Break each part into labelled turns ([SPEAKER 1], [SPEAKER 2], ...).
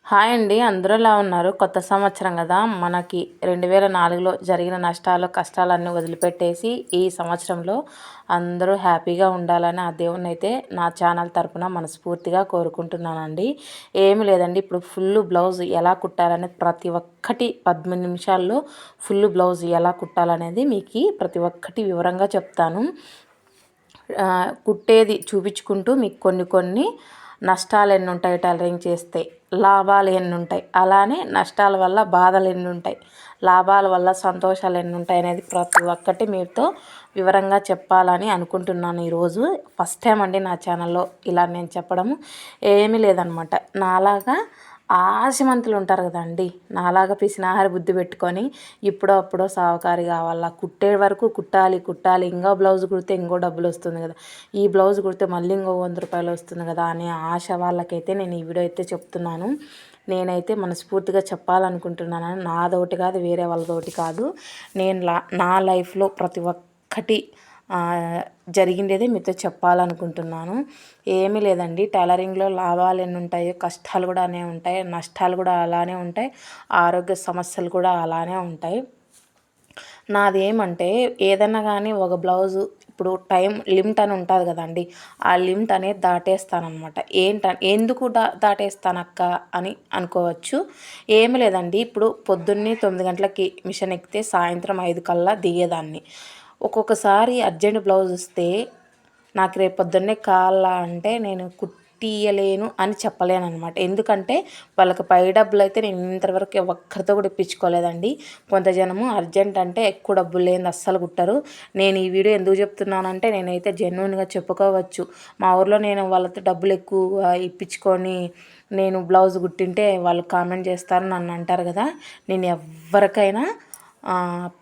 [SPEAKER 1] Hi అండి. అందరూ ఎలా ఉన్నారు? కొత్త సంవత్సరం కదా! మనకి 2004లో జరిగిన నష్టాలు, కష్టాలన్నీ వదిలిపెట్టేసి ఈ సంవత్సరంలో అందరూ హ్యాపీగా ఉండాలని ఆ దేవుడినైతే నా ఛానల్ తరపున మనస్ఫూర్తిగా కోరుకుంటున్నానండి. ఏమి లేదండి, ఇప్పుడు ఫుల్ బ్లౌజ్ ఎలా కుట్టాలనేది ప్రతి ఒక్కటి 18 నిమిషాల్లో ఫుల్ బ్లౌజ్ ఎలా కుట్టాలనేది మీకు ప్రతి ఒక్కటి వివరంగా చెప్తాను. కుట్టేది చూపించుకుంటూ మీకు కొన్ని కొన్ని నష్టాలు ఎన్ని ఉంటాయి టైలరింగ్ చేస్తే, లాభాలు ఎన్ని ఉంటాయి, అలానే నష్టాల వల్ల బాధలు ఎన్ని ఉంటాయి, లాభాల వల్ల సంతోషాలు ఎన్ని ఉంటాయి అనేది ప్రతి ఒక్కటి మీతో వివరంగా చెప్పాలని అనుకుంటున్నాను. ఈరోజు ఫస్ట్ టైం అండి నా ఛానల్లో ఇలా నేను చెప్పడము. ఏమీ లేదనమాట, నాలాగా ఆశమంతులు ఉంటారు కదండి, నాలాగా పిసినారి బుద్ధి పెట్టుకొని ఇప్పుడో అప్పుడో సావకారి కావాలా, కుట్టే వరకు కుట్టాలి కుట్టాలి, ఇంకో బ్లౌజ్ కుడితే ఇంకో డబ్బులు వస్తుంది కదా, ఈ బ్లౌజ్ కుడితే మళ్ళీ ఇంకో 100 రూపాయలు వస్తుంది కదా అనే ఆశ వాళ్ళకైతే నేను ఈ వీడియో అయితే చెప్తున్నాను. నేనైతే మనస్ఫూర్తిగా చెప్పాలనుకుంటున్నాను. నాదోటి కాదు, వేరే వాళ్ళదోటి కాదు. నేను నా లైఫ్లో ప్రతి ఒక్కటి జరిగిందేదే మీతో చెప్పాలనుకుంటున్నాను. ఏమీ లేదండి, టైలరింగ్లో లాభాలు ఎన్ని ఉంటాయో కష్టాలు కూడా అనే ఉంటాయి, నష్టాలు కూడా అలానే ఉంటాయి, ఆరోగ్య సమస్యలు కూడా అలానే ఉంటాయి. నాదేమంటే ఏదన్నా కానీ ఒక బ్లౌజు ఇప్పుడు టైం లిమిట్ అని ఉంటుంది కదండి, ఆ లిమిట్ అనేది దాటేస్తానమాట. ఎందుకు దాటేస్తానక్క అని అనుకోవచ్చు. ఏమి లేదండి, ఇప్పుడు పొద్దున్నే 9 గంటలకి మిషన్ ఎక్కితే సాయంత్రం 5 కల్లా దిగేదాన్ని. ఒక్కొక్కసారి అర్జెంట్ బ్లౌజ్ వస్తే నాకు రేపు పొద్దున్నే కావాలా అంటే నేను కుట్టియలేను అని చెప్పలేను అనమాట. ఎందుకంటే వాళ్ళకి పై డబ్బులు అయితే నేను ఇంతవరకు ఒక్కరితో కూడా ఇప్పించుకోలేదండి. కొంత జనము అర్జెంట్ అంటే ఎక్కువ డబ్బులు లేని అస్సలు కుట్టరు. నేను ఈ వీడియో ఎందుకు చెప్తున్నానంటే నేనైతే జెన్యూన్గా చెప్పుకోవచ్చు. మా ఊర్లో నేను వాళ్ళతో డబ్బులు ఎక్కువ ఇప్పించుకొని నేను బ్లౌజ్ కుట్టింటే వాళ్ళు కామెంట్ చేస్తారు, నన్ను అంటారు కదా. నేను ఎవరికైనా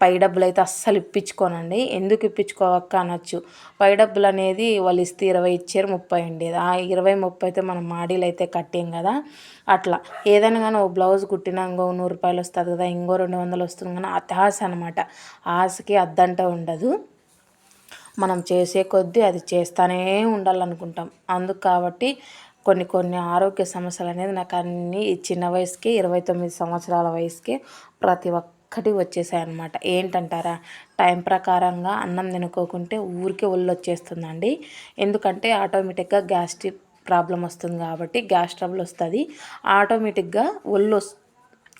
[SPEAKER 1] పై డబ్బులు అయితే అస్సలు ఇప్పించుకోనండి. ఎందుకు ఇప్పించుకోవక్క అనొచ్చు. పై డబ్బులు అనేది వాళ్ళు ఇస్తే 20 ఇచ్చారు, 30 ఉండేది. ఆ 20, 30 అయితే మనం మాడీలు అయితే కట్టాం కదా. అట్లా ఏదైనా కానీ ఒక బ్లౌజ్ కుట్టినా ఇంకో 100 రూపాయలు వస్తుంది కదా, ఇంకో 200 వస్తుంది కానీ ఆశ అనమాట. ఆశకి అద్దంట ఉండదు. మనం చేసే కొద్దీ అది చేస్తూనే ఉండాలనుకుంటాం. అందుకు కాబట్టి కొన్ని కొన్ని ఆరోగ్య సమస్యలు అనేది నాకు అన్నీ చిన్న వయసుకే 29 సంవత్సరాల వయసుకే ప్రతి ఒక్కటి వచ్చేసాయి అన్నమాట. ఏంటంటారా, టైం ప్రకారంగా అన్నం తినుకోకుంటే ఊరికే ఒళ్ళు వచ్చేస్తుందండి. ఎందుకంటే ఆటోమేటిక్గా గ్యాస్ట్రిక్ ప్రాబ్లం వస్తుంది కాబట్టి, గ్యాస్ ట్రబుల్ వస్తుంది, ఆటోమేటిక్గా ఒళ్ళు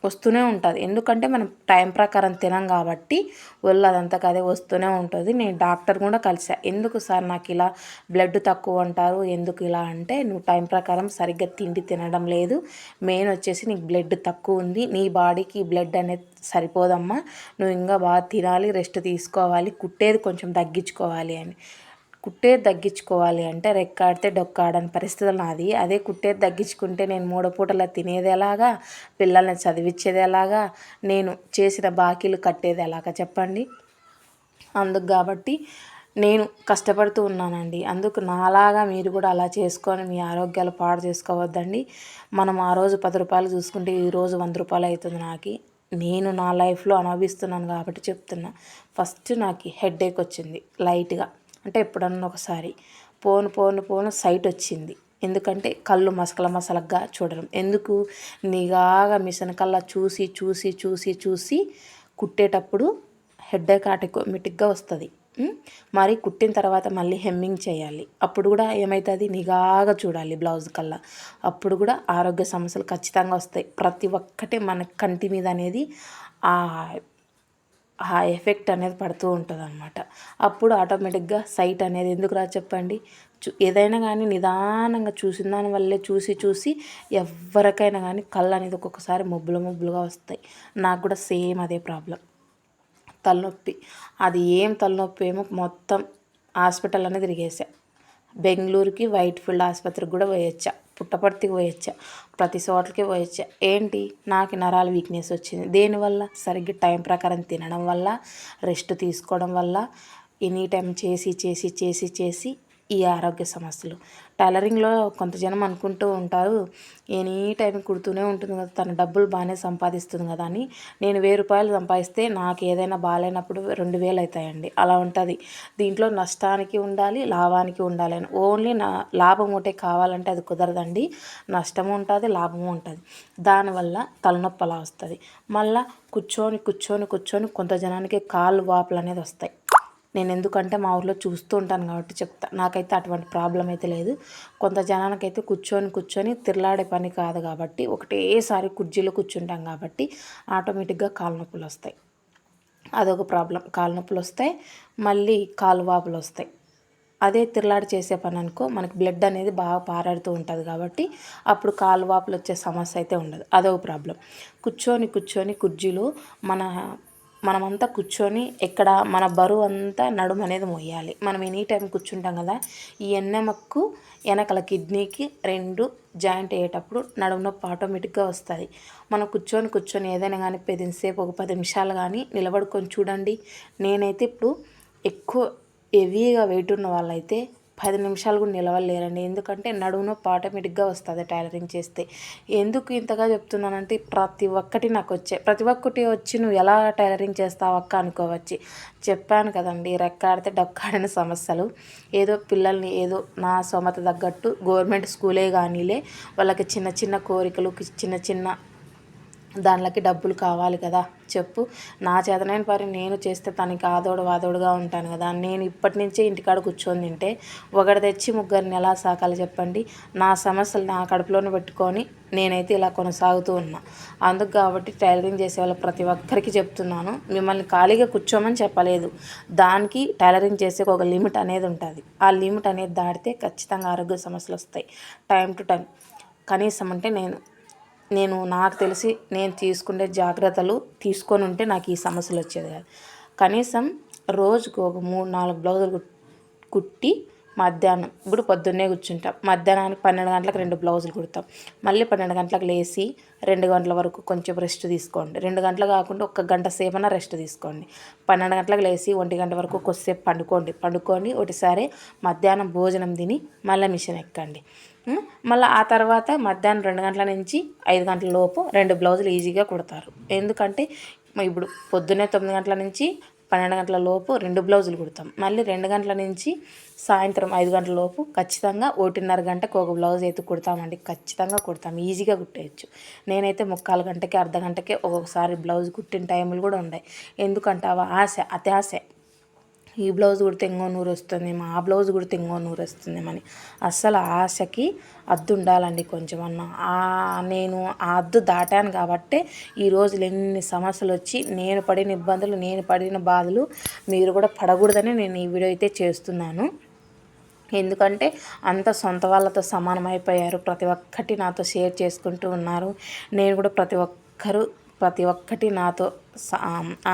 [SPEAKER 1] వస్తూనే ఉంటుంది. ఎందుకంటే మనం టైం ప్రకారం తినం కాబట్టి ఒళ్ళు అదంతా అదే వస్తూనే ఉంటుంది. నేను డాక్టర్ కూడా కలిసా. ఎందుకు సార్ నాకు ఇలా బ్లడ్ తక్కువ అంటారు, ఎందుకు ఇలా అంటే, నువ్వు టైం ప్రకారం సరిగ్గా తిండి తినడం లేదు, మెయిన్ వచ్చేసి నీకు బ్లడ్ తక్కువ ఉంది, నీ బాడీకి బ్లడ్ అనేది సరిపోదమ్మా, నువ్వు ఇంకా బాగా తినాలి, రెస్ట్ తీసుకోవాలి, కుట్టేది కొంచెం తగ్గించుకోవాలి అని. కుట్టేది తగ్గించుకోవాలి అంటే రెక్కాడితే డొక్కాడని పరిస్థితులు నాది. అదే కుట్టేది తగ్గించుకుంటే నేను 3 పూటలా తినేది ఎలాగా, పిల్లల్ని చదివించేది ఎలాగా, నేను చేసిన బాకీలు కట్టేది ఎలాగా చెప్పండి. అందుకు కాబట్టి నేను కష్టపడుతూ ఉన్నానండి. అందుకు నాలాగా మీరు కూడా అలా చేసుకొని మీ ఆరోగ్యాలు పాడు చేసుకోవద్దండి. మనం ఆ రోజు 10 రూపాయలు చూసుకుంటే ఈరోజు 100 రూపాయలు అవుతుంది. నేను నా లైఫ్లో అనుభవిస్తున్నాను కాబట్టి చెప్తున్నా. ఫస్ట్ నాకు హెడేక్ వచ్చింది లైట్గా, అంటే ఎప్పుడన్నా ఒకసారి. పోను సైట్ వచ్చింది. ఎందుకంటే కళ్ళు మసలగా చూడడం. ఎందుకు, నిఘాగా మిషన్ కల్లా చూసి కుట్టేటప్పుడు హెడేక్ ఆటోమేటిక్గా వస్తుంది. మరి కుట్టిన తర్వాత మళ్ళీ హెమ్మింగ్ చేయాలి. అప్పుడు కూడా ఏమవుతుంది, నిఘాగా చూడాలి బ్లౌజ్ కల్లా. అప్పుడు కూడా ఆరోగ్య సమస్యలు ఖచ్చితంగా వస్తాయి. ప్రతి ఒక్కటి మన కంటి మీద అనేది ఆ ఎఫెక్ట్ అనేది పడుతూ ఉంటుంది అనమాట. అప్పుడు ఆటోమేటిక్గా సైట్ అనేది ఎందుకు రా చెప్పండి. ఏదైనా కానీ నిదానంగా చూసిన దానివల్లే చూసి ఎవరికైనా కానీ కళ్ళు అనేది ఒక్కొక్కసారి మబ్బులుగా వస్తాయి. నాకు కూడా సేమ్ అదే ప్రాబ్లం, తలనొప్పి. అది ఏం తలనొప్పి ఏమో మొత్తం హాస్పిటల్ అనేది తిరిగేసా. బెంగళూరుకి వైట్ ఫీల్డ్ ఆసుపత్రికి కూడా పోయొచ్చా, పుట్టపర్తికి పోయొచ్చా, ప్రతి చోట్లకి పోయొచ్చా. ఏంటి, నాకు నరాల వీక్నెస్ వచ్చింది. దేనివల్ల, సరిగ్గా టైం ప్రకారం తినడం వల్ల, రెస్ట్ తీసుకోవడం వల్ల, ఎనీ టైం చేసి ఈ ఆరోగ్య సమస్యలు. టైలరింగ్‌లో కొంత జనం అనుకుంటూ ఉంటారు, ఎనీ టైం కుడుతూనే ఉంటుంది కదా, తన డబ్బులు బాగానే సంపాదిస్తుంది కదా అని. నేను రూ. 1000 సంపాదిస్తే నాకు ఏదైనా బాగాలేనప్పుడు 2000 అవుతాయండి. అలా ఉంటుంది. దీంట్లో నష్టానికి ఉండాలి, లాభానికి ఉండాలి అని. ఓన్లీ లాభం ఒకటే కావాలంటే అది కుదరదండి. నష్టము ఉంటుంది, లాభము ఉంటుంది. దానివల్ల తలనొప్పి అలా వస్తుంది. మళ్ళీ కూర్చొని కూర్చొని కూర్చొని కొంత జనానికి కాళ్ళు వాపులు అనేది వస్తాయి. నేను ఎందుకంటే మా ఊర్లో చూస్తూ ఉంటాను కాబట్టి చెప్తా. నాకైతే అటువంటి ప్రాబ్లం అయితే లేదు. కొంత జనానికైతే కూర్చొని కూర్చొని తిరలాడే పని కాదు కాబట్టి, ఒకటేసారి కుర్చీలో కూర్చుంటాం కాబట్టి ఆటోమేటిక్గా కాళ్ళ నొప్పులు వస్తాయి. అదొక ప్రాబ్లం. కాళ్ళ నొప్పులు వస్తాయి, మళ్ళీ కాలు వాపులు వస్తాయి. అదే తిరలాడి చేసే పని అనుకో, మనకి బ్లడ్ అనేది బాగా పారాడుతూ ఉంటుంది కాబట్టి అప్పుడు కాలు వాపులు వచ్చే సమస్య అయితే ఉండదు. అదొక ప్రాబ్లం. కూర్చొని కూర్చొని కుర్చీలో మనమంతా కూర్చొని ఎక్కడ మన బరువు అంతా నడుము అనేది మోయాలి. మనం ఎనీ టైం కూర్చుంటాం కదా, ఈ ఎన్నెముకకు వెనకల కిడ్నీకి 2 జాయింట్ అయ్యేటప్పుడు నడుము నొప్పి ఆటోమేటిక్గా వస్తుంది. మనం కూర్చొని ఏదైనా కానీ 10 సేపు ఒక 10 నిమిషాలు కానీ నిలబడుకొని చూడండి. నేనైతే ఇప్పుడు ఎక్కువ హెవీగా వెయిట్ ఉన్న వాళ్ళైతే 10 నిమిషాలు కూడా నిలవలేరండి. ఎందుకంటే నడుము నొప్పి ఆటోమేటిక్గా వస్తుంది టైలరింగ్ చేస్తే. ఎందుకు ఇంతగా చెప్తున్నానంటే ప్రతి ఒక్కటి నాకు వచ్చాయి. ప్రతి ఒక్కటి వచ్చి నువ్వు ఎలా టైలరింగ్ చేస్తావు అక్క అనుకోవచ్చు. చెప్పాను కదండి, రెక్కాడితే డొక్కాడని సమస్యలు. ఏదో పిల్లల్ని ఏదో నా స్తోమత తగ్గట్టు గవర్నమెంట్ స్కూలే కానీలే, వాళ్ళకి చిన్న చిన్న కోరికలు, చిన్న చిన్న దానిలోకి డబ్బులు కావాలి కదా, చెప్పు. నా చేతనైన పని నేను చేస్తే తనకి ఆదోడు వాదోడుగా ఉంటాను కదా. నేను ఇప్పటి నుంచే ఇంటికాడ కూర్చొని తింటే ఒకటి తెచ్చి ముగ్గురిని ఎలా సాకాలి చెప్పండి. నా సమస్యలు నా కడుపులోనే పెట్టుకొని నేనైతే ఇలా కొనసాగుతూ ఉన్నా. అందుకు కాబట్టి టైలరింగ్ చేసే వాళ్ళు ప్రతి ఒక్కరికి చెప్తున్నాను, మిమ్మల్ని ఖాళీగా కూర్చోమని చెప్పలేదు. దానికి టైలరింగ్ చేసే ఒక లిమిట్ అనేది ఉంటుంది. ఆ లిమిట్ అనేది దాటితే ఖచ్చితంగా ఆరోగ్య సమస్యలు వస్తాయి. టైం టు టైం కనీసం అంటే నేను నాకు తెలిసి నేను తీసుకునే జాగ్రత్తలు తీసుకొని ఉంటే నాకు ఈ సమస్యలు వచ్చేది కాదు. కనీసం రోజుకు ఒక 3-4 బ్లౌజులు కుట్టి మధ్యాహ్నం, ఇప్పుడు పొద్దున్నే కూర్చుంటాం, మధ్యాహ్నానికి 12 గంటలకు 2 బ్లౌజులు కుడతాం. మళ్ళీ 12 గంటలకు లేచి 2 గంటల వరకు కొంచెం రెస్ట్ తీసుకోండి. 2 గంటలు కాకుండా 1 గంట సేపైనా రెస్ట్ తీసుకోండి. 12 గంటలకు లేచి 1 గంట వరకు కొద్దిసేపు పండుకొని ఒకటిసారి మధ్యాహ్నం భోజనం తిని మళ్ళీ మిషన్ ఎక్కండి. మళ్ళీ ఆ తర్వాత మధ్యాహ్నం 2 గంటల నుంచి 5 గంటల లోపు 2 బ్లౌజులు ఈజీగా కుడతారు. ఎందుకంటే ఇప్పుడు పొద్దున్నే 9 గంటల నుంచి 12 గంటల లోపు 2 బ్లౌజులు కుడతాం. మళ్ళీ 2 గంటల నుంచి సాయంత్రం 5 గంటల లోపు ఖచ్చితంగా 1:30 గంటకు ఒక బ్లౌజ్ అయితే కుడతామండి. ఖచ్చితంగా కుడతాం, ఈజీగా కుట్టేయచ్చు. నేనైతే 3/4 గంటకి, అర్ధ గంటకే ఒక్కొక్కసారి బ్లౌజ్ కుట్టిన టైములు కూడా ఉన్నాయి. ఎందుకంటే ఆశ, అత్యాశ. ఈ బ్లౌజ్ కుడితే ఇంకో నూరు వస్తుందేమో, ఆ బ్లౌజ్ కుడితే ఇంకో నూరు వస్తుందేమని. అస్సలు ఆశకి హద్దు ఉండాలండి కొంచెమన్నా. నేను ఆ హద్దు దాటాను కాబట్టి ఈ రోజులు ఎన్ని సమస్యలు వచ్చి నేను పడిన ఇబ్బందులు, నేను పడిన బాధలు మీరు కూడా పడకూడదని నేను ఈ వీడియో అయితే చేస్తున్నాను. ఎందుకంటే అంత సొంత వాళ్ళతో సమానమైపోయారు. ప్రతి ఒక్కటి నాతో షేర్ చేసుకుంటూ ఉన్నారు. నేను కూడా ప్రతి ఒక్కటి నాతో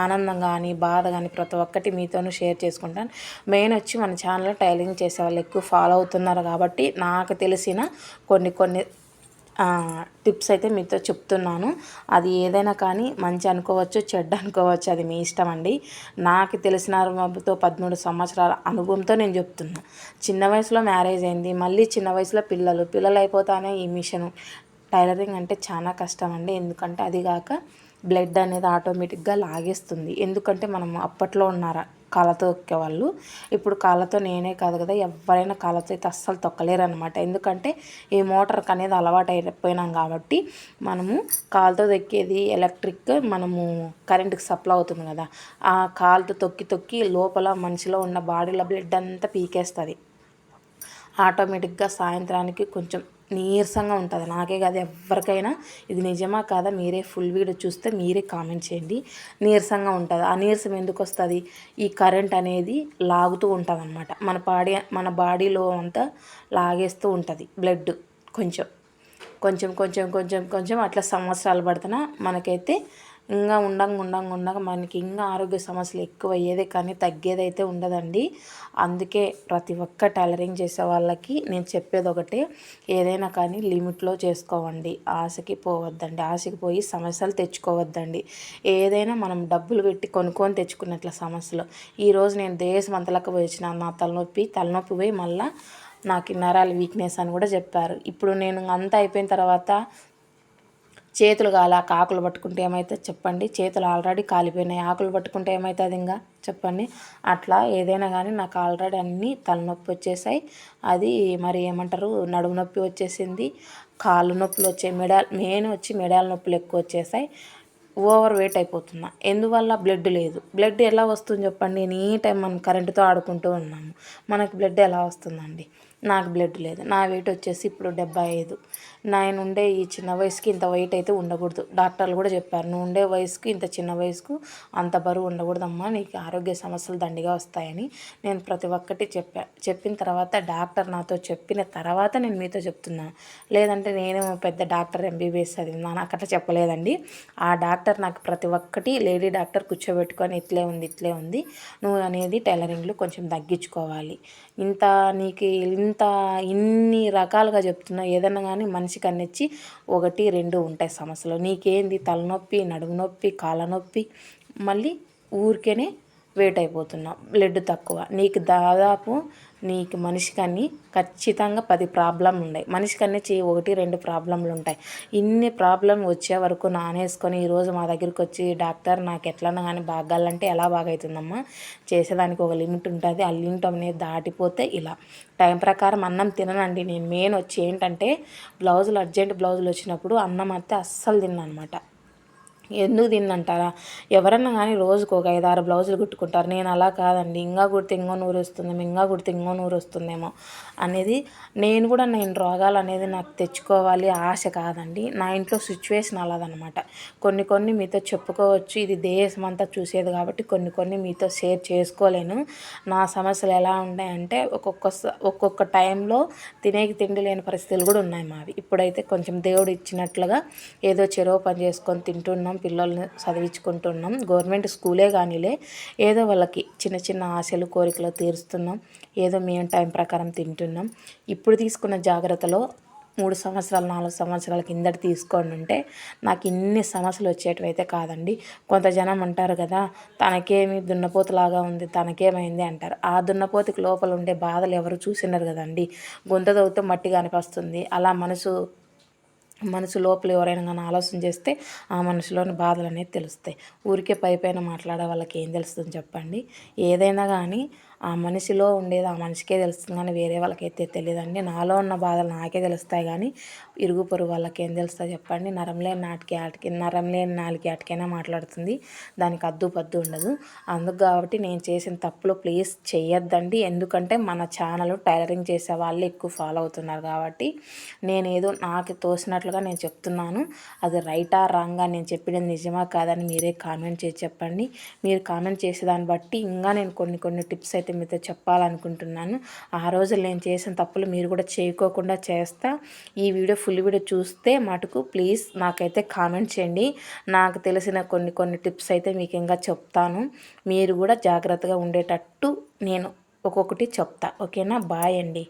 [SPEAKER 1] ఆనందం కానీ బాధ కానీ ప్రతి ఒక్కటి మీతోనూ షేర్ చేసుకుంటాను. మెయిన్ వచ్చి మన ఛానల్లో టైలరింగ్ చేసే వాళ్ళు ఎక్కువ ఫాలో అవుతున్నారు కాబట్టి నాకు తెలిసిన కొన్ని టిప్స్ అయితే మీతో చెప్తున్నాను. అది ఏదైనా కానీ మంచి అనుకోవచ్చు, చెడ్డ అనుకోవచ్చు, అది మీ ఇష్టం అండి. నాకు తెలిసిన 13 సంవత్సరాల అనుభవంతో నేను చెప్తున్నా. చిన్న వయసులో మ్యారేజ్ అయింది, మళ్ళీ చిన్న వయసులో పిల్లలు అయిపోతానే ఈ మిషను. టైలరింగ్ అంటే చాలా కష్టం అండి. ఎందుకంటే అది కాక బ్లడ్ అనేది ఆటోమేటిక్గా లాగేస్తుంది. ఎందుకంటే మనం అప్పట్లో ఉన్నారా కాళ్ళతో తొక్కేవాళ్ళు, ఇప్పుడు కాళ్ళతో నేనే కాదు కదా, ఎవరైనా కాళ్ళతో అయితే అస్సలు తొక్కలేరు అనమాట. ఎందుకంటే ఈ మోటార్కి అనేది అలవాటు అయిపోయినాం కాబట్టి మనము కాళ్ళతో తొక్కేది ఎలక్ట్రిక్, మనము కరెంటుకి సప్లై అవుతుంది కదా, ఆ కాళ్ళతో తొక్కి లోపల మనిషిలో ఉన్న బాడీలో బ్లడ్ అంతా పీకేస్తుంది. ఆటోమేటిక్గా సాయంత్రానికి కొంచెం నీరసంగా ఉంటుంది. నాకే కాదు ఎవరికైనా. ఇది నిజమా కాదా మీరే ఫుల్ వీడియో చూస్తే మీరే కామెంట్ చేయండి. నీరసంగా ఉంటుంది. ఆ నీరసం ఎందుకు వస్తుంది? ఈ కరెంట్ అనేది లాగుతూ ఉంటుంది అనమాట. మన బాడీలో అంతా లాగేస్తూ ఉంటుంది బ్లడ్. కొంచెం అట్లా సంవత్సరాలు పడుతున్నా మనకైతే ఇంకా ఉండంగా మనకి ఇంకా ఆరోగ్య సమస్యలు ఎక్కువ అయ్యేదే కానీ తగ్గేదైతే ఉండదండి. అందుకే ప్రతి ఒక్క టైలరింగ్ చేసే వాళ్ళకి నేను చెప్పేది ఒకటే, ఏదైనా కానీ లిమిట్లో చేసుకోవండి. ఆశకి పోవద్దండి, ఆశకి పోయి సమస్యలు తెచ్చుకోవద్దండి. ఏదైనా మనం డబ్బులు పెట్టి కొనుక్కొని తెచ్చుకున్నట్ల సమస్యలు. ఈరోజు నేను దేశం అంతలకు పోయి వచ్చిన, నా తలనొప్పి పోయి మళ్ళీ నాకు నరాల వీక్నెస్ అని కూడా చెప్పారు. ఇప్పుడు నేను అంతా అయిపోయిన తర్వాత చేతులు కాలాక ఆకులు పట్టుకుంటే ఏమవుతుంది చెప్పండి? చేతులు ఆల్రెడీ కాలిపోయినాయి, ఆకులు పట్టుకుంటే ఏమవుతుంది ఇంకా చెప్పండి? అట్లా ఏదైనా కానీ నాకు ఆల్రెడీ అన్నీ తలనొప్పి వచ్చేసాయి, అది మరి ఏమంటారు నడుము నొప్పి వచ్చేసింది, కాళ్ళు నొప్పులు వచ్చాయి, మెయిన్ వచ్చి మెడాల నొప్పులు ఎక్కువ వచ్చేసాయి. ఓవర్ వెయిట్ అయిపోతున్నా. ఎందువల్ల? బ్లడ్ లేదు. బ్లడ్ ఎలా వస్తుంది చెప్పండి? ఎనీ టైం మనం కరెంటుతో ఆడుకుంటూ ఉన్నాము, మనకు బ్లడ్ ఎలా వస్తుందండి? నాకు బ్లడ్ లేదు. నా వెయిట్ వచ్చేసి ఇప్పుడు 75. నేను ఉండే ఈ చిన్న వయసుకి ఇంత వెయిట్ అయితే ఉండకూడదు. డాక్టర్లు కూడా చెప్పారు, నువ్వు ఉండే వయసుకు ఇంత చిన్న వయసుకు అంత బరువు ఉండకూడదమ్మా, నీకు ఆరోగ్య సమస్యలు దండిగా వస్తాయని నేను ప్రతి ఒక్కటి చెప్పిన తర్వాత డాక్టర్ నాతో చెప్పిన తర్వాత నేను మీతో చెప్తున్నాను. లేదంటే నేను పెద్ద డాక్టర్ ఎంబీబీఎస్ చదివినా, నాకు అట్లా చెప్పలేదండి. ఆ డాక్టర్ నాకు ప్రతి ఒక్కటి, లేడీ డాక్టర్ కూర్చోబెట్టుకొని ఇట్లే ఉంది, నువ్వు అనేది టైలరింగ్లో కొంచెం తగ్గించుకోవాలి, నీకు ఇన్ని రకాలుగా చెప్తున్నా, ఏదన్నా కానీ మనిషికి అన్నిచ్చి 1, 2 ఉంటాయి సమస్యలు. నీకేంది తలనొప్పి, నడుము నొప్పి, కాళ్ళ నొప్పి, మళ్ళీ ఊరికేనే వెయిట్ అయిపోతున్నావు, బ్లడ్ తక్కువ. నీకు మనిషికన్నీ ఖచ్చితంగా 10 ప్రాబ్లంలు ఉన్నాయి. మనిషికన్నీ 1, 2 ప్రాబ్లంలు ఉంటాయి. ఇన్ని ప్రాబ్లం వచ్చే వరకు నానేసుకొని ఈరోజు మా దగ్గరికి వచ్చి, డాక్టర్ నాకు ఎట్లన్నా కానీ బాగాలంటే ఎలా బాగవుతుందమ్మా, చేసేదానికి ఒక లిమిట్ ఉంటుంది, ఆ లిమిట్ అనేది దాటిపోతే ఇలా టైం ప్రకారం అన్నం తిననండి నేను. మెయిన్ వచ్చి ఏంటంటే అర్జెంట్ బ్లౌజులు వచ్చినప్పుడు అన్నం అయితే అస్సలు తిన్నాను అనమాట. ఎందుకు తిన్నంటారా? ఎవరన్నా కానీ రోజుకు ఒక 5, 6 బ్లౌజులు కుట్టుకుంటారు. నేను అలా కాదండి, ఇంకా కుడితే ఇంకో నూరు వస్తుందేమో, ఇంకా కుడితే ఇంకో నూరు వస్తుందేమో అనేది. నేను రోగాలు అనేది నాకు తెచ్చుకోవాలి ఆశ కాదండి. నా ఇంట్లో సిచ్యువేషన్ అలాదనమాట. కొన్ని మీతో చెప్పుకోవచ్చు, ఇది దేశం అంతా చూసేది కాబట్టి కొన్ని మీతో షేర్ చేసుకోలేను. నా సమస్యలు ఎలా ఉన్నాయంటే ఒక్కొక్క టైంలో తినేకి తిండి లేని పరిస్థితులు కూడా ఉన్నాయి మావి. ఇప్పుడైతే కొంచెం దేవుడు ఇచ్చినట్లుగా ఏదో చెరో పని చేసుకొని తింటున్నాం, పిల్లల్ని చదివించుకుంటున్నాం. గవర్నమెంట్ స్కూలే కానీలే, ఏదో వాళ్ళకి చిన్న ఆశలు కోరికలు తీరుస్తున్నాం, ఏదో మేము టైం ప్రకారం తింటున్నాం. ఇప్పుడు తీసుకున్న జాగ్రత్తలో 3 సంవత్సరాలు 4 సంవత్సరాల కిందట తీసుకొని ఉంటే నాకు ఇన్ని సమస్యలు వచ్చేటివైతే కాదండి. కొంత జనం అంటారు కదా, తనకేమి దున్నపోతులాగా ఉంది, తనకేమైంది అంటారు. ఆ దున్నపోతుకి లోపల ఉండే బాధలు ఎవరు చూసినారు కదండి. గొంత తవ్వుతూ మట్టి కనిపిస్తుంది. అలా మనసు లోపల ఎవరైనా కానీ ఆలోచన చేస్తే ఆ మనసులోని బాధలు అనేది తెలుస్తాయి. ఊరికే పైన మాట్లాడే వాళ్ళకి ఏం తెలుస్తుంది చెప్పండి? ఏదైనా కానీ ఆ మనిషిలో ఉండేది ఆ మనిషికే తెలుస్తుంది, కానీ వేరే వాళ్ళకైతే తెలియదండి. నాలో ఉన్న బాధలు నాకే తెలుస్తాయి, కానీ ఇరుగు పొరుగు వాళ్ళకి ఏం తెలుస్తుంది చెప్పండి? నరం లేని నాలుగు ఆటికైనా మాట్లాడుతుంది, దానికి అద్దు పద్దు ఉండదు. అందుకు కాబట్టి నేను చేసిన తప్పులు ప్లీజ్ చేయొద్దండి. ఎందుకంటే మన ఛానల్ టైలరింగ్ చేసే వాళ్ళు ఎక్కువ ఫాలో అవుతున్నారు కాబట్టి నేనేదో నాకు తోసినట్లుగా నేను చెప్తున్నాను. అది రైటా రాంగా, నేను చెప్పినది నిజమా కాదని మీరే కామెంట్ చేసి చెప్పండి. మీరు కామెంట్ చేసేదాన్ని బట్టి ఇంకా నేను కొన్ని టిప్స్ అయితే మీతో చెప్పాలనుకుంటున్నాను. ఆ రోజు నేను చేసిన తప్పులు మీరు కూడా చేయకోకుండా చేస్తా. ఈ ఫుల్ వీడియో చూస్తే మటుకు ప్లీజ్ నాకైతే కామెంట్ చేయండి. నాకు తెలిసిన కొన్ని టిప్స్ అయితే మీకు ఇంకా చెప్తాను. మీరు కూడా జాగ్రత్తగా ఉండేటట్టు నేను ఒక్కొక్కటి చెప్తా. ఓకేనా? బాయ్ అండి.